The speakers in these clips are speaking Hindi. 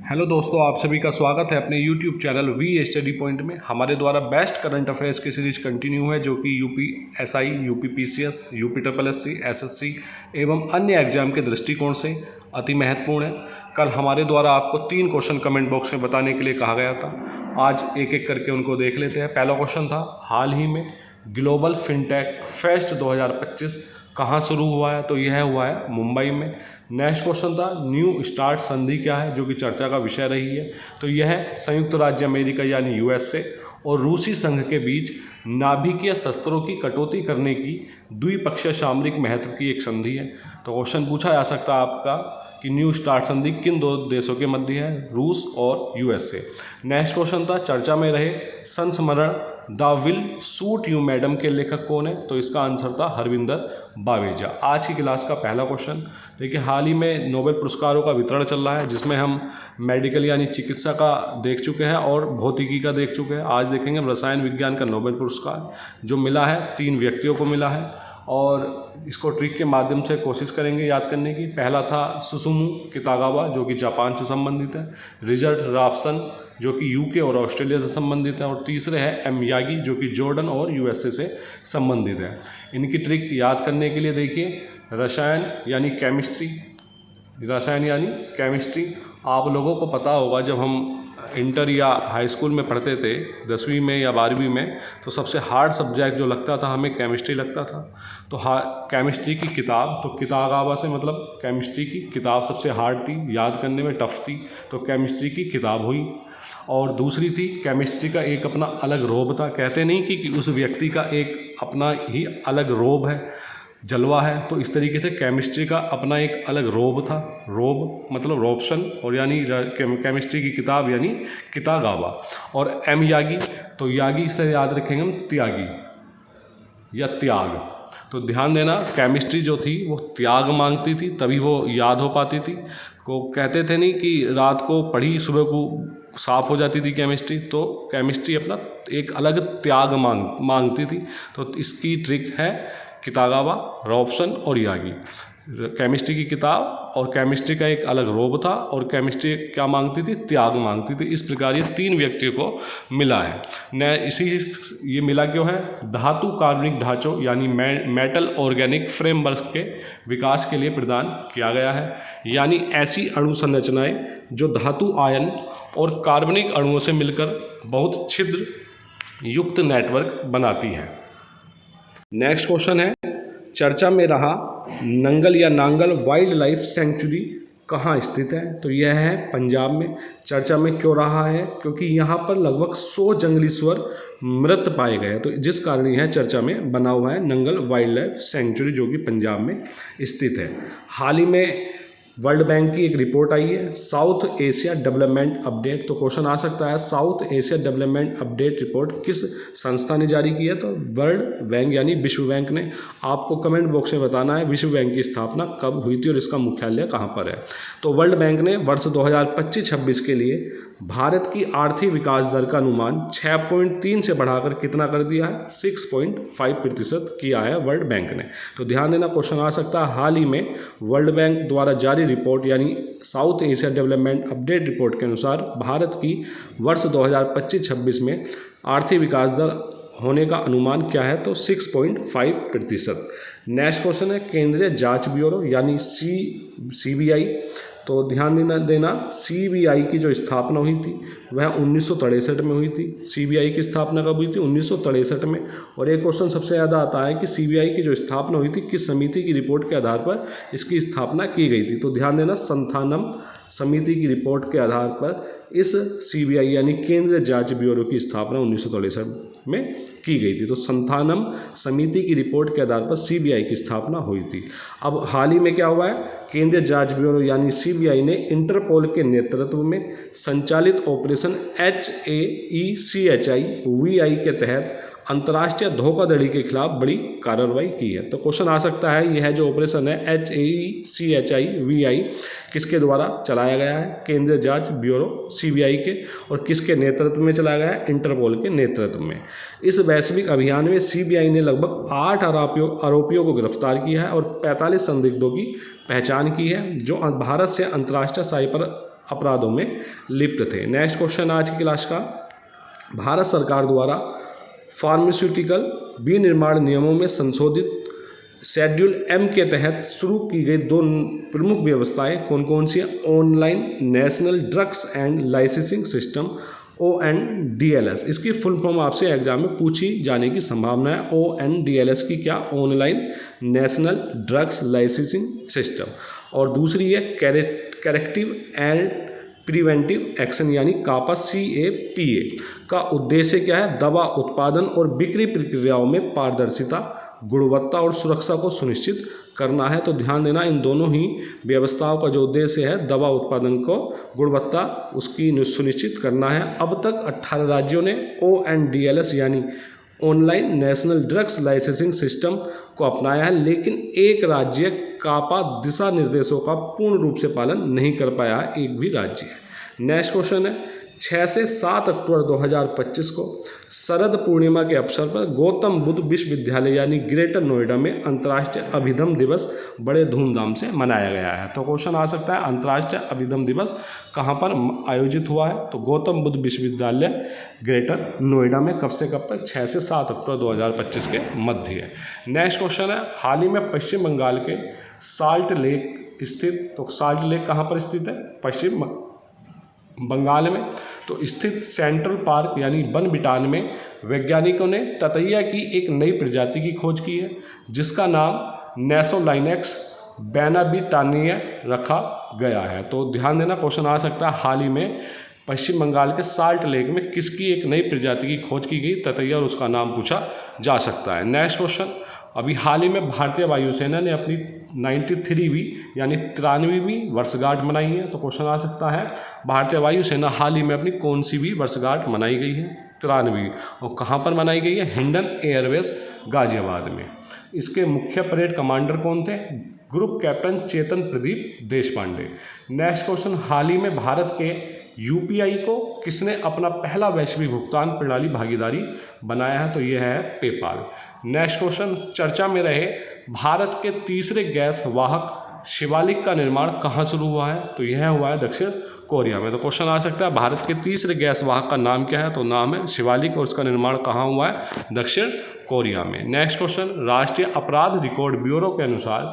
हेलो दोस्तों, आप सभी का स्वागत है अपने YouTube channel V Study Point में। हमारे द्वारा बेस्ट करंट अफेयर्स की सीरीज कंटिन्यू है, जो कि UP SI, UP PCS, UP triple SC, SSC एवं अन्य एग्जाम के दृष्टिकोण से अति महत्वपूर्ण है। कल हमारे द्वारा आपको 3 क्वेश्चन कमेंट बॉक्स में बताने के लिए कहा गया था। आज एक एक करके उनको देख लेते हैं। पहला क्वेश्चन था, हाल ही में ग्लोबल फिनटेक फेस्ट 2025 कहाँ शुरू हुआ है? तो यह हुआ है मुंबई में। नेक्स्ट क्वेश्चन था, न्यू स्टार्ट संधि क्या है, जो कि चर्चा का विषय रही है। तो यह संयुक्त राज्य अमेरिका यानी यूएसए और रूसी संघ के बीच नाभिकीय शस्त्रों की कटौती करने की द्विपक्षीय सामरिक महत्व की एक संधि है। तो क्वेश्चन पूछा जा सकता है आपका कि न्यू स्टार्ट संधि किन 2 देशों के मध्य है, रूस और यूएसए। नेक्स्ट क्वेश्चन था, चर्चा में रहे संस्मरण the will suit you madam के लेखक कौन है? तो इसका आंसर था हरविंदर बावेजा। आज की क्लास का पहला क्वेश्चन देखिए, हाल ही में नोबेल पुरस्कारों का वितरण चल रहा है, जिसमें हम मेडिकल यानी चिकित्सा का देख चुके हैं और भौतिकी का देख चुके हैं। आज देखेंगे रसायन विज्ञान का नोबेल पुरस्कार जो मिला है, 3 व्यक्तियों को मिला है और इसको ट्रिक के माध्यम से कोशिश करेंगे याद करने की। पहला था सुसुमु कितागावा, जो कि जापान से संबंधित है। रिचर्ड राफसन, जो कि यूके और ऑस्ट्रेलिया से संबंधित है। और तीसरे है एम यागी, जो कि जॉर्डन और यूएसए से संबंधित है। इनकी ट्रिक याद करने के लिए देखिए, रसायन यानी केमिस्ट्री आप लोगों को पता होगा, जब हम इंटर या हाई स्कूल में पढ़ते थे 10वीं में या 12वीं में, तो सबसे हार्ड सब्जेक्ट जो लगता था हमें केमिस्ट्री लगता था। तो केमिस्ट्री की किताब, तो कितागावा से मतलब केमिस्ट्री की किताब सबसे हार्ड थी, याद करने में टफ थी, तो केमिस्ट्री की किताब हुई। और दूसरी थी, केमिस्ट्री का एक अपना अलग रोब था। कहते नहीं कि उस व्यक्ति का एक अपना ही अलग रोब है, जलवा है, तो इस तरीके से केमिस्ट्री का अपना एक अलग रोब था। रोब मतलब रोप्शन, और यानी केमिस्ट्री की किताब यानी कितागावा। और एम यागी, तो यागी से याद रखेंगे हम त्यागी या त्याग। तो ध्यान देना, केमिस्ट्री जो थी वो त्याग मांगती थी, तभी वो याद हो पाती थी। को कहते थे नहीं कि रात को पढ़ी सुबह को साफ हो जाती थी केमिस्ट्री, तो केमिस्ट्री अपना एक अलग त्याग मांगती थी। तो इसकी ट्रिक है कितागावा, रॉबसन और यागी। केमिस्ट्री की किताब और केमिस्ट्री का एक अलग रोब था, और केमिस्ट्री क्या मांगती थी? त्याग मांगती थी। इस प्रकार ये 3 व्यक्तियों को मिला है। ये मिला क्यों है? धातु कार्बनिक ढांचों यानी मेटल ऑर्गेनिक फ्रेमवर्क के विकास के लिए प्रदान किया गया है। यानी ऐसी अणु संरचनाएं जो धातु आयन और कार्बनिक अणुओं से मिलकर बहुत छिद्र युक्त नेटवर्क बनाती हैं। नेक्स्ट क्वेश्चन है, चर्चा में रहा नंगल या नांगल वाइल्ड लाइफ सेंचुरी कहाँ स्थित है? तो यह है पंजाब में। चर्चा में क्यों रहा है? क्योंकि यहाँ पर लगभग 100 जंगली सुअर मृत पाए गए, तो जिस कारण यह चर्चा में बना हुआ है नंगल वाइल्ड लाइफ सेंचुरी, जो कि पंजाब में स्थित है। हाल ही में वर्ल्ड बैंक की एक रिपोर्ट आई है, साउथ एशिया डेवलपमेंट अपडेट। तो क्वेश्चन आ सकता है, south Asia development update report किस संस्था ने जारी की है? तो वर्ल्ड बैंक यानी विश्व बैंक ने। आपको कमेंट बॉक्स में बताना है विश्व बैंक की स्थापना कब हुई थी और इसका मुख्यालय कहाँ पर है। तो वर्ल्ड बैंक ने वर्ष 2025-26 के लिए भारत की आर्थिक विकास दर का अनुमान 6.3 से बढ़ाकर कितना कर दिया है? 6.5% किया है वर्ल्ड बैंक ने। तो ध्यान देना, क्वेश्चन आ सकता है, हाल ही में वर्ल्ड बैंक द्वारा जारी रिपोर्ट यानी south Asia development update report के अनुसार भारत की वर्ष 2025-26 में आर्थिक विकास दर होने का अनुमान क्या है? तो 6.5%। नेक्स्ट क्वेश्चन है, केंद्रीय जांच ब्यूरो यानी सीबीआई। तो ध्यान देना सीबीआई की जो स्थापना हुई थी वह 1963 में हुई थी। सीबीआई की स्थापना कब हुई थी? 1963 में। और एक क्वेश्चन सबसे ज़्यादा आता है कि सीबीआई की जो स्थापना हुई थी किस समिति की रिपोर्ट के आधार पर इसकी स्थापना की गई थी? तो ध्यान देना, संथानम समिति की रिपोर्ट के आधार पर इस सीबीआई यानी केंद्रीय जांच ब्यूरो की स्थापना 1963 में की गई थी। तो संथानम समिति की रिपोर्ट के आधार पर सीबीआई की स्थापना हुई थी। अब हाल ही में क्या हुआ है? केंद्रीय जांच ब्यूरो यानी सीबीआई ने इंटरपोल के नेतृत्व में संचालित ऑपरेशन HAECHI-VI के तहत अंतर्राष्ट्रीय धोखाधड़ी के खिलाफ बड़ी कार्रवाई की है। तो क्वेश्चन आ सकता है, यह जो ऑपरेशन है HAECHI-VI किसके द्वारा चलाया गया है? केंद्रीय जांच ब्यूरो सीबीआई के। और किसके नेतृत्व में चलाया गया है? इंटरपोल के नेतृत्व में। इस वैश्विक अभियान में सीबीआई ने लगभग 8 आरोपियों को गिरफ्तार किया है और 45 संदिग्धों की पहचान की है, जो भारत से अंतर्राष्ट्रीय साइबर अपराधों में लिप्त थे। नेक्स्ट क्वेश्चन आज की क्लास का, भारत सरकार द्वारा फार्मास्यूटिकल विनिर्माण नियमों में संशोधित शेड्यूल एम के तहत शुरू की गई 2 प्रमुख व्यवस्थाएं कौन कौन सी हैं? Online national drugs and licensing system ONDLS, इसकी फुल फॉर्म आपसे एग्जाम में पूछी जाने की संभावना है। ONDLS की क्या? Online national drugs licensing system. और दूसरी है करेक्टिव एंड प्रिवेंटिव एक्शन यानी कापा CAPA का उद्देश्य क्या है? दवा उत्पादन और बिक्री प्रक्रियाओं में पारदर्शिता, गुणवत्ता और सुरक्षा को सुनिश्चित करना है। तो ध्यान देना, इन दोनों ही व्यवस्थाओं का जो उद्देश्य है दवा उत्पादन को गुणवत्ता उसकी सुनिश्चित करना है। अब तक 18 राज्यों ने ONDLS यानी online national drugs licensing system को अपनाया है, लेकिन एक राज्य कापा दिशा निर्देशों का पूर्ण रूप से पालन नहीं कर पाया है, एक भी राज्य। नेक्स्ट क्वेश्चन है, 6 से 7 अक्टूबर 2025 को शरद पूर्णिमा के अवसर पर गौतम बुद्ध विश्वविद्यालय यानी ग्रेटर नोएडा में अंतर्राष्ट्रीय अभिधम दिवस बड़े धूमधाम से मनाया गया है। तो क्वेश्चन आ सकता है अंतर्राष्ट्रीय अभिधम दिवस कहाँ पर आयोजित हुआ है? तो गौतम बुद्ध विश्वविद्यालय ग्रेटर नोएडा में कब से कब तक? 6 से 7 अक्टूबर 2025 के मध्य है। नेक्स्ट क्वेश्चन है, हाल ही में पश्चिम बंगाल के साल्ट लेक स्थित, तो साल्ट लेक कहाँ पर स्थित है? पश्चिम बंगाल में। तो स्थित सेंट्रल पार्क यानी वन बिटान में वैज्ञानिकों ने ततैया की एक नई प्रजाति की खोज की है, जिसका नाम नेसोलाइनेक्स बैनाबिटानिया रखा गया है। तो ध्यान देना, क्वेश्चन आ सकता है हाल ही में पश्चिम बंगाल के साल्ट लेक में किसकी एक नई प्रजाति की खोज की गई? ततैया, और उसका नाम पूछा जा सकता है। नेक्स्ट क्वेश्चन, अभी हाल ही में भारतीय वायुसेना ने अपनी 93वीं यानी 93वीं वर्षगांठ मनाई है। तो क्वेश्चन आ सकता है भारतीय वायुसेना हाल ही में अपनी कौन सी भी वर्षगांठ मनाई गई है? 93वीं। और कहाँ पर मनाई गई है? हिंडन एयरबेस गाजियाबाद में। इसके मुख्य परेड कमांडर कौन थे? ग्रुप कैप्टन चेतन प्रदीप देशपांडे। नेक्स्ट क्वेश्चन, हाल ही में भारत के UPI को किसने अपना पहला वैश्विक भुगतान प्रणाली भागीदारी बनाया है? तो यह है पेपाल। नेक्स्ट क्वेश्चन, चर्चा में रहे भारत के तीसरे गैस वाहक शिवालिक का निर्माण कहाँ शुरू हुआ है? तो यह हुआ है दक्षिण कोरिया में। तो क्वेश्चन आ सकता है भारत के तीसरे गैस वाहक का नाम क्या है? तो नाम है शिवालिक, और उसका निर्माण कहाँ हुआ है? दक्षिण कोरिया में। नेक्स्ट क्वेश्चन, राष्ट्रीय अपराध रिकॉर्ड ब्यूरो के अनुसार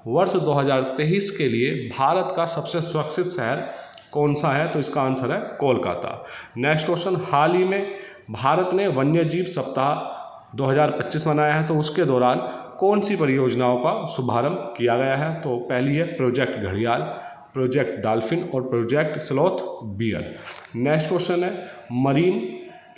वर्ष 2023 के लिए भारत का सबसे सुरक्षित शहर कौन सा है? तो इसका आंसर है कोलकाता। नेक्स्ट क्वेश्चन, हाल ही में भारत ने वन्यजीव सप्ताह 2025 मनाया है, तो उसके दौरान कौन सी परियोजनाओं का शुभारंभ किया गया है? तो पहली है प्रोजेक्ट घड़ियाल, प्रोजेक्ट डॉल्फिन और project sloth bear. Next question है, मरीन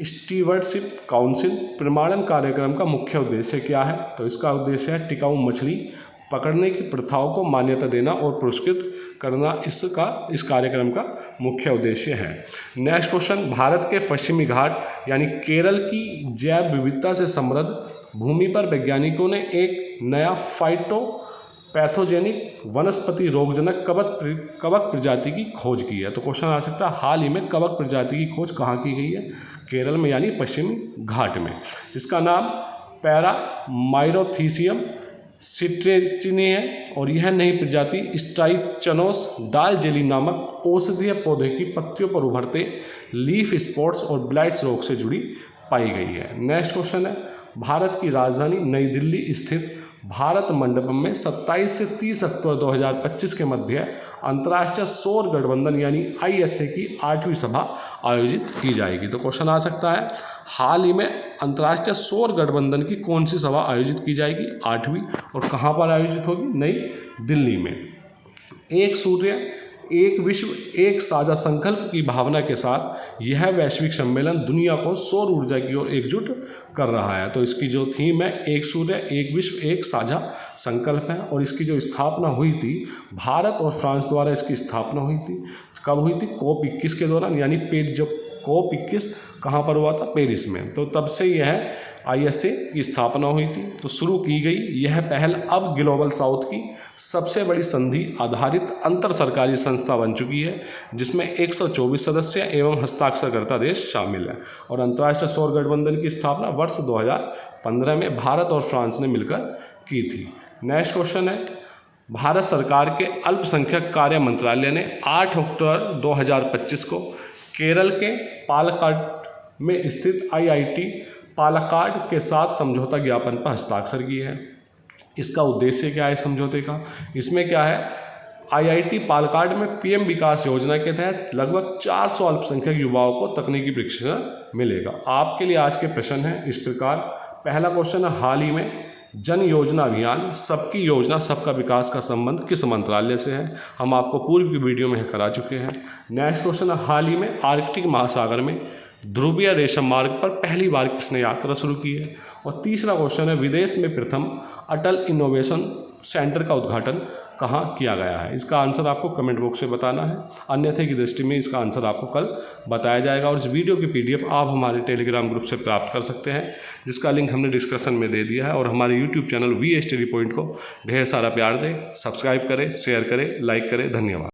स्टीवर्डशिप काउंसिल प्रमाणन कार्यक्रम का मुख्य उद्देश्य क्या है? तो इसका उद्देश्य है टिकाऊ मछली पकड़ने की प्रथाओं को मान्यता देना और पुरस्कृत करना, इस कार्यक्रम का मुख्य उद्देश्य है। नेक्स्ट क्वेश्चन, भारत के पश्चिमी घाट यानी केरल की जैव विविधता से समृद्ध भूमि पर वैज्ञानिकों ने एक नया फाइटोपैथोजेनिक वनस्पति रोगजनक कवक प्रजाति की खोज की है। तो क्वेश्चन आ सकता है हाल ही में कवक प्रजाति की खोज कहाँ की गई है? केरल में यानी पश्चिमी घाट में, जिसका नाम पैरामाइरोथीसियम सिट्रेचिनी है। और यह नई प्रजाति स्ट्राइचनोस डालजेली नामक औषधीय पौधे की पत्तियों पर उभरते लीफ स्पॉट्स और ब्लाइट्स रोग से जुड़ी पाई गई है। नेक्स्ट क्वेश्चन है, भारत की राजधानी नई दिल्ली स्थित भारत मंडपम में 27 से 30 अक्टूबर 2025 के मध्य अंतर्राष्ट्रीय सौर गठबंधन यानी ISA की 8वीं सभा आयोजित की जाएगी। तो क्वेश्चन आ सकता है हाल ही में अंतर्राष्ट्रीय सौर गठबंधन की कौन सी सभा आयोजित की जाएगी? 8वीं। और कहाँ पर आयोजित होगी? नई दिल्ली में। एक सूर्य एक विश्व एक साझा संकल्प की भावना के साथ यह वैश्विक सम्मेलन दुनिया को सौर ऊर्जा की ओर एकजुट कर रहा है। तो इसकी जो थीम है एक सूर्य एक विश्व एक साझा संकल्प है। और इसकी जो स्थापना हुई थी भारत और फ्रांस द्वारा इसकी स्थापना हुई थी। कब हुई थी? COP21 के दौरान, यानी जब COP21 कहाँ पर हुआ था? पेरिस में। तो तब से यह ISA की स्थापना हुई थी, तो शुरू की गई यह पहल अब ग्लोबल साउथ की सबसे बड़ी संधि आधारित अंतर सरकारी संस्था बन चुकी है, जिसमें 124 सदस्य एवं हस्ताक्षरकर्ता देश शामिल हैं। और अंतर्राष्ट्रीय सौर गठबंधन की स्थापना वर्ष 2015 में भारत और फ्रांस ने मिलकर की थी। नेक्स्ट क्वेश्चन है, भारत सरकार के अल्पसंख्यक कार्य मंत्रालय ने 8 अक्टूबर 2025 को केरल के पालक्काड में स्थित IIT पालक्काड के साथ समझौता ज्ञापन पर हस्ताक्षर किए हैं। इसका उद्देश्य क्या है समझौते का? इसमें क्या है, IIT पालक्काड में PM विकास योजना के तहत लगभग 400 अल्पसंख्यक युवाओं को तकनीकी प्रशिक्षण मिलेगा। आपके लिए आज के प्रश्न हैं इस प्रकार। पहला क्वेश्चन है, हाल ही में जन योजना अभियान सबकी योजना सबका विकास का संबंध किस मंत्रालय से है? हम आपको पूर्व की वीडियो में करा चुके हैं। नेक्स्ट क्वेश्चन है, हाल ही में आर्कटिक महासागर में ध्रुवीय रेशम मार्ग पर पहली बार किसने यात्रा शुरू की है? और तीसरा क्वेश्चन है, विदेश में प्रथम अटल इनोवेशन सेंटर का उद्घाटन कहाँ किया गया है? इसका आंसर आपको कमेंट बॉक्स में बताना है, अन्यथा की दृष्टि में इसका आंसर आपको कल बताया जाएगा। और इस वीडियो की PDF आप हमारे टेलीग्राम ग्रुप से प्राप्त कर सकते हैं, जिसका लिंक हमने डिस्क्रिप्शन में दे दिया है। और हमारे YouTube channel VA study point को ढेर सारा प्यार दें, सब्सक्राइब करें, शेयर करें, लाइक करें। धन्यवाद।